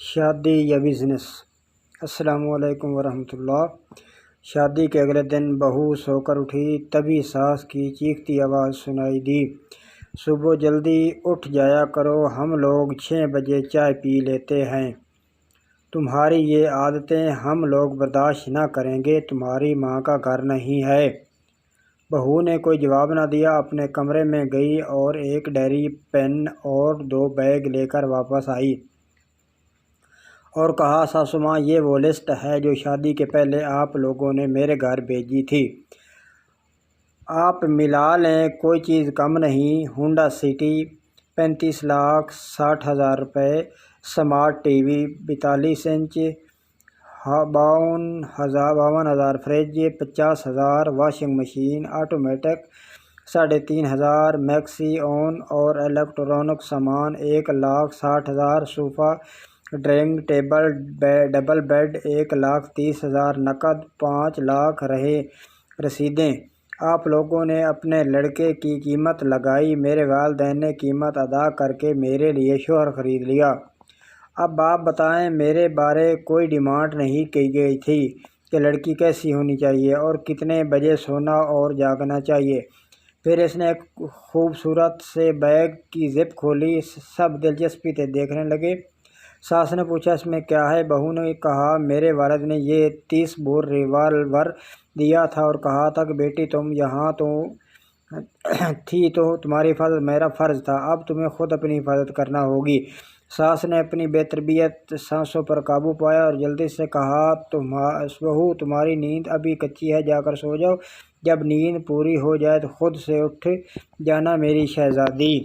شادی یا بزنس۔ السلام علیکم ورحمۃ اللہ۔ شادی کے اگلے دن بہو سو کر اٹھی، تبھی ساس کی چیختی آواز سنائی دی، صبح جلدی اٹھ جایا کرو، ہم لوگ 6 بجے چائے پی لیتے ہیں، تمہاری یہ عادتیں ہم لوگ برداشت نہ کریں گے، تمہاری ماں کا گھر نہیں ہے۔ بہو نے کوئی جواب نہ دیا، اپنے کمرے میں گئی اور ایک ڈائری، پین اور 2 بیگ لے کر واپس آئی اور کہا، ساسو ماں، یہ وہ لسٹ ہے جو شادی کے پہلے آپ لوگوں نے میرے گھر بھیجی تھی، آپ ملا لیں، کوئی چیز کم نہیں۔ ہونڈا سٹی 35,60,000 روپے، smart T V 42 inch, 52,000 fridge, 50,000 washing machine automatic, 3,500 maxi oven اور الیکٹرانک سامان، 1,60,000 صوفہ، ڈرائنگ ٹیبل، ڈبل بیڈ، 1,30,000 نقد، 5 لاکھ رہے رسیدیں۔ آپ لوگوں نے اپنے لڑکے کی قیمت لگائی، میرے والدین نے قیمت ادا کر کے میرے لیے شوہر خرید لیا۔ اب آپ بتائیں، میرے بارے کوئی ڈیمانڈ نہیں کی گئی تھی کہ لڑکی کیسی ہونی چاہیے اور کتنے بجے سونا اور جاگنا چاہیے۔ پھر اس نے ایک خوبصورت سے بیگ کی زپ کھولی، سب دلچسپی سے دیکھنے لگے۔ ساس نے پوچھا، اس میں کیا ہے؟ بہو نے کہا، میرے والد نے یہ 30 بور ریوالور دیا تھا اور کہا تھا کہ بیٹی تم یہاں تو تھی تو تمہاری حفاظت میرا فرض تھا، اب تمہیں خود اپنی حفاظت کرنا ہوگی۔ ساس نے اپنی بے تربیت سانسوں پر قابو پایا اور جلدی سے کہا، بہو تمہاری نیند ابھی کچی ہے، جا کر سو جاؤ، جب نیند پوری ہو جائے تو خود سے اٹھ جانا میری شہزادی۔